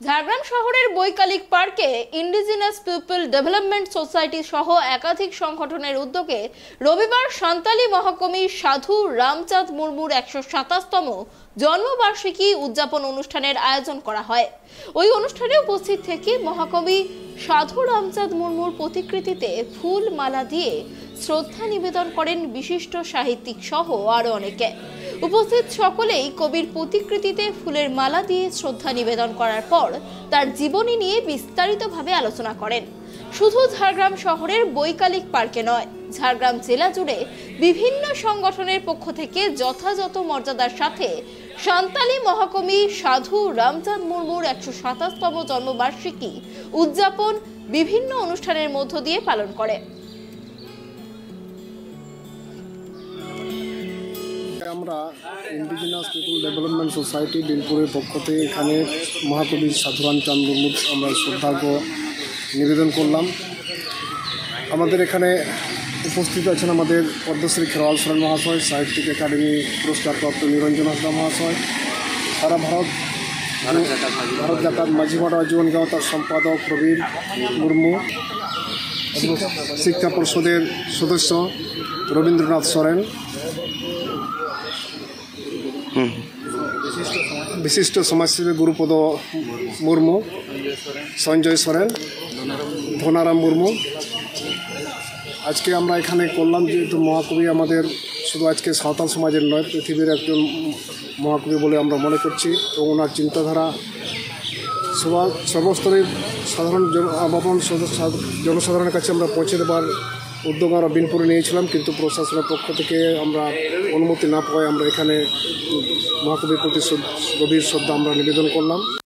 ঝাড়গ্রাম শহরের বৈকালিক পার্কে indigenous people development society সহ একাধিক সংগঠনের উদ্যোগে রবিবার সান্তালি মহাকবি সাধু রামচাঁদ মুর্মুর ১২৭তম জন্মবার্ষিকী উদযাপন অনুষ্ঠানের আয়োজন করা হয়। ওই অনুষ্ঠানে উপস্থিত থেকে মহাকবি সাধু রামচাঁদ মুর্মুর প্রতিকৃতিতে ফুল মালা দিয়ে শ্রদ্ধা নিবেদন করেন বিশিষ্ট সাহিত্যিক সহ আরো অনেকে। উপস্থিত সকলেই কবির প্রতিকৃতিতে ফুলের মালা দিয়ে শ্রদ্ধা নিবেদন করার পর তার জীবনী নিয়ে বিস্তারিতভাবে আলোচনা করেন। শুধু ঝাড়গ্রাম শহরের বৈকালিক পার্কে নয়, ঝাড়গ্রাম জেলা জুড়ে বিভিন্ন সংগঠনের পক্ষ থেকে যথাযথ মর্যাদার সাথে সান্তালি মহাকবি সাধু রামচাঁদ মুর্মুর ১২৭তম জন্মবার্ষিকী উদযাপন বিভিন্ন অনুষ্ঠানের মধ্য দিয়ে পালন করে। আমরা ইন্ডিজিনাস পিপল ডেভেলপমেন্ট সোসাইটি বিনপুরের পক্ষ থেকে এখানে মহাকবি সাধু রামচাঁদ মুর্মুর আমরা শ্রদ্ধার্ঘ্য নিবেদন করলাম। আমাদের এখানে উপস্থিত আছেন আমাদের পদ্মশ্রী খেরওয়াল সোরেন মহাশয়, সাহিত্যিক একাডেমি পুরস্কারপ্রাপ্ত নিরঞ্জন হাসদা মহাশয়, সারা ভারত জাকাত মাঝিমারা জীবনগাঁও তার সম্পাদক প্রবীর মুর্মু, শিক্ষা পর্ষদের সদস্য রবীন্দ্রনাথ সোরেন, বিশিষ্ট সমাজসেবী গুরুপদ মুর্মু, সঞ্জয় সোরেন, ধনারাম মুর্মু। আজকে আমরা এখানে করলাম যেহেতু মহাকবি আমাদের শুধু আজকে সাঁওতাল সমাজের নয়, পৃথিবীর একজন মহাকবি বলে আমরা মনে করছি এবং ওনার চিন্তাধারা সর্বস্তরের সাধারণ জনসাধারণের কাছে আমরা পৌঁছে দেওয়ার উদ্যোগ আমরা বিনপুরে নিয়েছিলাম, কিন্তু প্রশাসনের পক্ষ থেকে আমরা অনুমতি না পাওয়ায় আমরা এখানে মহাকবির প্রতি গভীর শ্রদ্ধা আমরা নিবেদন করলাম।